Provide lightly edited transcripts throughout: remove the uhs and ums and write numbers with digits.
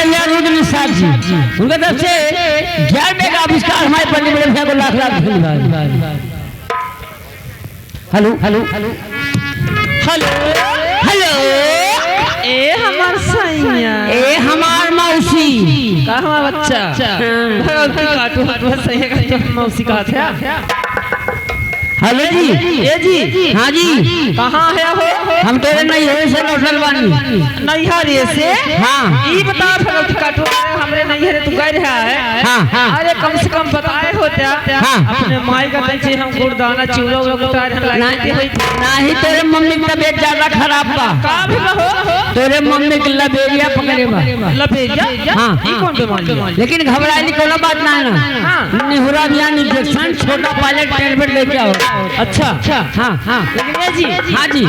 रहे हैं रुद्र निषाद जी, उनके तरफ से 11वें का आविष्कार हमारे पंडित बड़े भैया को लाख लाख धन्यवाद। Hello hello hello hello hello, ए हमार सैया, ए हमार मौसी का हमार बच्चा भगवती काटू हटवा सैया का तो मौसी का था। हेलो जी, ए जी, हाँ जी, कहाँ है हो? हम तेरे नैहरे से लौटल बानी। नैहरे से? हाँ। ई बता भगवती काटू हमरे नैहरे तू गए रहा है? हाँ हाँ। अरे कम से कम बताए होते हाँ। अपने माई का तंचे हम गुड़दाना चूड़ा उतार नहीं, तेरे मम्मी की तबीयत ज्यादा खराब बा। का भी हो? तेरे मम्मी की लबेरिया पकड़े बा। लबेरिया? हाँ, ई कौन बीमारी? लेकिन घबराने की कोई बात नहीं ना। हाँ। निहुरा बियान इंजेक्शन छोटा पायलट टेबलेट लेके आओ। अच्छा अच्छा, हाँ हाँ। लेकिन ये जी, हाँ जी,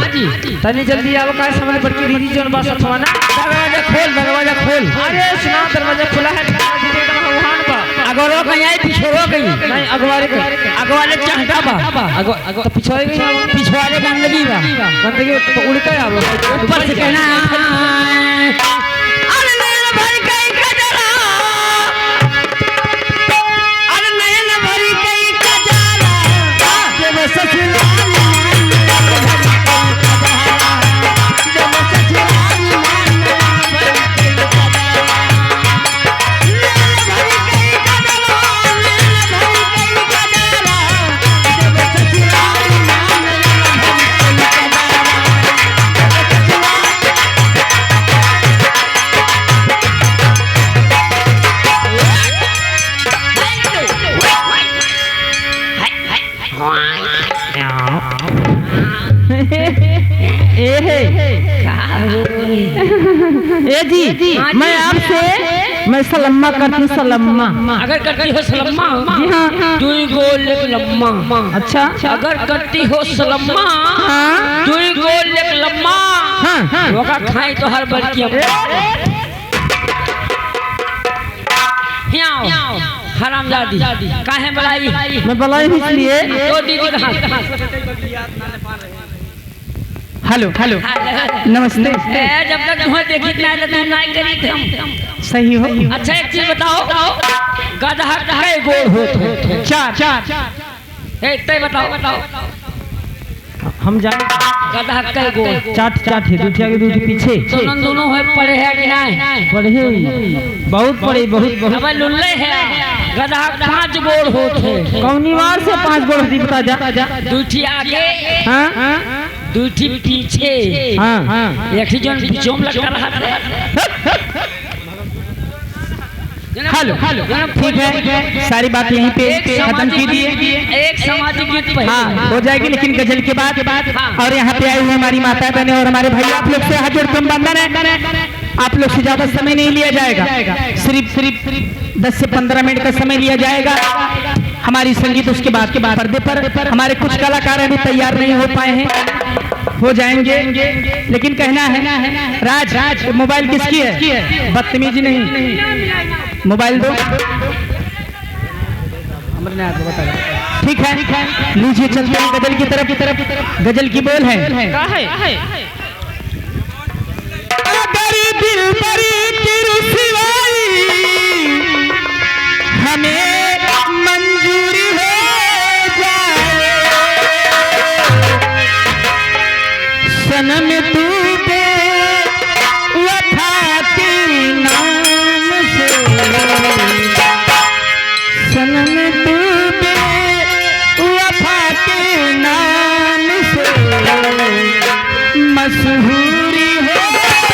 तनी जल्दी आओ, का समझ पड़ के दीदी जोन बात सतवा ना। दरवाजा खोल, दरवाजा खोल। अरे सुना, दरवाजा खुला है, दीदी एकदम वहां बा। अगरो कहीं आई, पिछोरो कहीं नहीं, अगवारे चढ़ता बा, तो पिछवाड़े गई, पिछवाड़े गंदगी बा, गंदगी तो उड़ता है आवो ऊपर से कहना अरे नैन भर गई कजरा, अरे नैन भर गई कजरा, देव ससुराल ए जी, मैं आपसे मैं सलम्मा करती, सलम्मा। अगर करती हो सलम्मा, जी हाँ, तू गोल एक लम्मा। अच्छा, अगर करती हो सलम्मा, हाँ, तू गोल एक लम्मा, हाँ, वोका खाई तो हर बार की हरामजादी काहे बलाई? मैं बलाई इसलिए तो दीदी कहाँ? हेलो हेलो, नमस्ते। जब तक तुम्हें देखी नहीं तो नहीं करी थी। सही हो। अच्छा एक चीज बताओ, गधा कै गोड़ होते? चार। ते बताओ, हम जाने गधा कै गोड़? चार थे, दूठे आगे दूठे पीछे। दोनों है, पढ़े है कि नहीं? पढ़े, बहुत पढ़े, बहुत। अब लुल्ले है, गधा 5 गोड़ होते। कौनी बार से 5 गोड़ होती बता जा। दूठी आगे, हाँ, दूठी पीछे, हाँ, एक ही जन पीछे में लगता रहा था। हेलो, ठीक है, सारी बात यहीं पे खत्म कीजिए। एक सामाजिक गीत पहले हाँ, हो जाएगी, लेकिन गजल के बाद। और यहाँ पे आए हुए हमारी माता बहने और हमारे भाई, आप लोग से हाथ जोड़ के बंधन है, आप लोग से ज्यादा समय नहीं लिया जाएगा, सिर्फ 10 से 15 मिनट का समय लिया जाएगा। हमारी संगीत उसके बाद पर्दे पर हमारे कुछ कलाकार अभी तैयार नहीं हो पाए हैं, हो जाएंगे। लेकिन कहना है, राज मोबाइल किसकी है? बदतमीजी नहीं, मोबाइल दो। ठीक है, लीजिए चलते हैं गजल की तरफ। गजल की बोल है, अगर दिल बरी की रुसवाई हमें मंजूरी हो जाए, सनम तू बे वफा के नाम से, सनम तू बे वफा के नाम से मशहूरी हो जाए।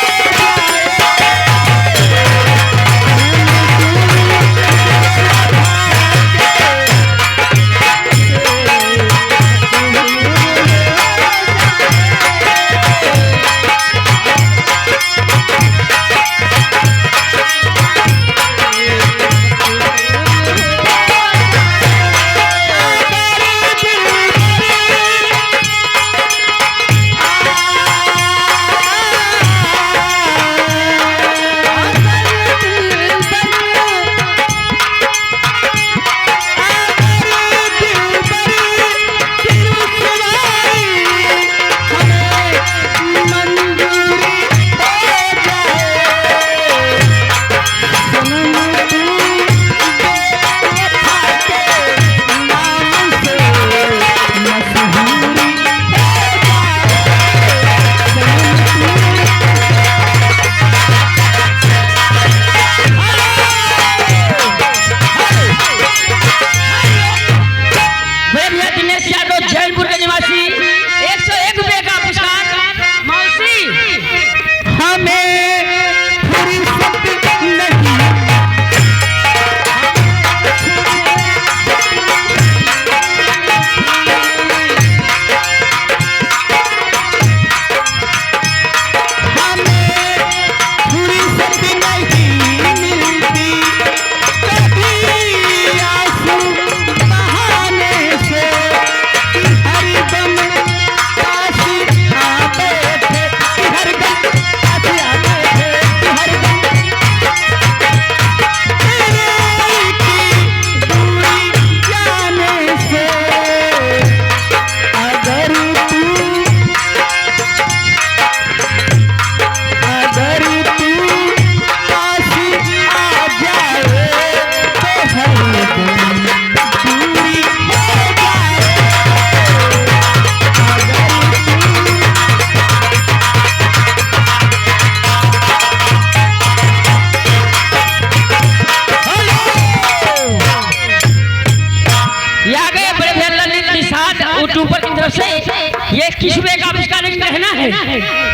किस्मे का आविष्कार कहना है।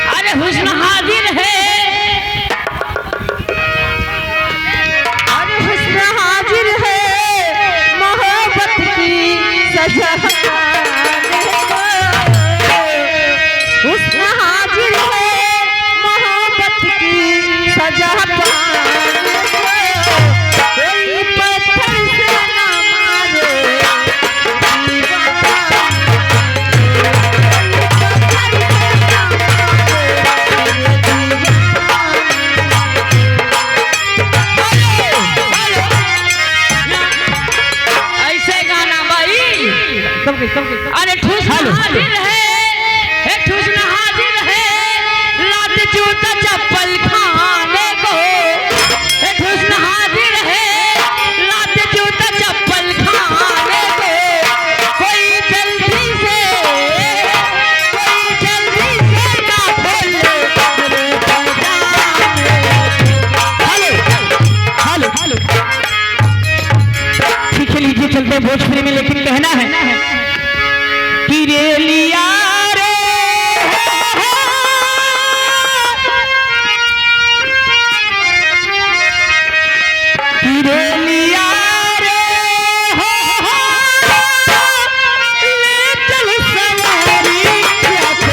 अरे हुस्न हाजिर है, अरे हुस्न हाजिर है, मोहब्बत की सजा हुस्न हाजिर है, मोहब्बत की सजा अरे ठूस हाजिर है, ठूस हाजिर है, लात जूता चप्पल खाने को। ठूस हाजिर है, लात जूता चप्पल खाने को। कोई जल्दी से ना खोले मेरे पैजामे। हेलो हेलो ठीक है, लीजिए चलते हैं भोजपुरी में, लेकिन कहना है कि रेलिया रे कि रेलिया रे ले चल सवारी क्या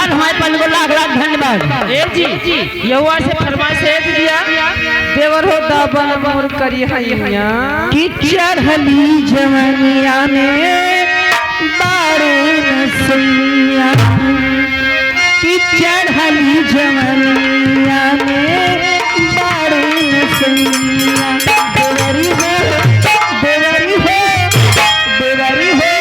हमारे पल को लाख लाख धन्यवाद। जी यहुआ से फरमाइश दिया, देवर हो दाबन मोर करी हैया कि चढ़ली जवनिया में बारू नसैया, कि चढ़ली जवनिया में बारू नसैया। देवरी हो देवरी हो देवरी हो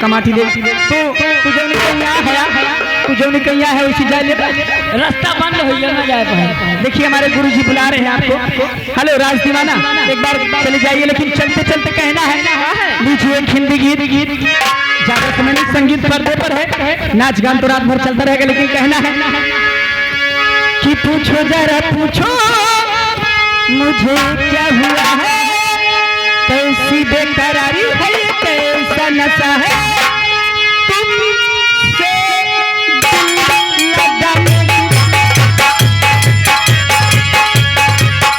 कमाठी दे तू जो निकल है उसी जा ले, रास्ता बंद हो ना जाए पाए। देखिए हमारे गुरुजी बुला रहे हैं आपको। हेलो राज दीवाना, एक बार चले जाइए, लेकिन चलते चलते कहना है लीजिए एक हिंदी गीत। ज्यादा समय नहीं, संगीत पर्दे पर है, नाच गान तो रात भर चलता रहेगा, लेकिन कहना है कि पूछो जरा पूछो मुझे क्या हुआ है, कैसी तेरी बेकरारी है ये कैसा नशा है तुमसे दिल लगाने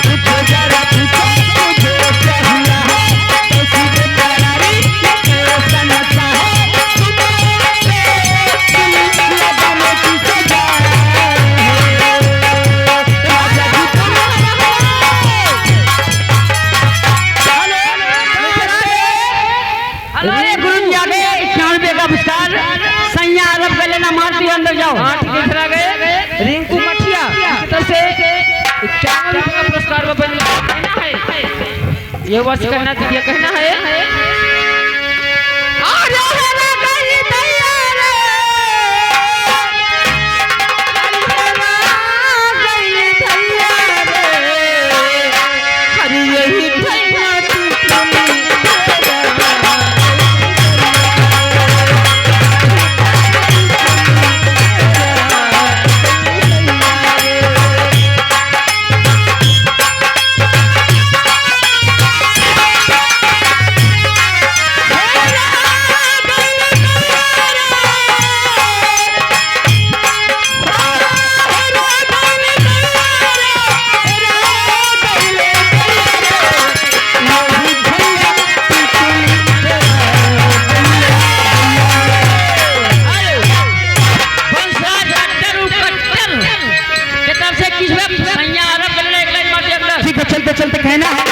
पूछो जरा पूछो मुझे चाहिए है कैसी बेकरारी ये कैसा नशा है तुमसे दिल लगाने की सजा है राजा जी अरे गुरु जी आगे 91 का पुरस्कार सैया अरब कर लेना मारती अंदर जाओ। हाँ ठीक है, चला गए रिंकू मठिया तो से 51 रुपये का पुरस्कार में बन कहना है ये वर्ष कहना चाहिए कहना है चलते चलते कहना है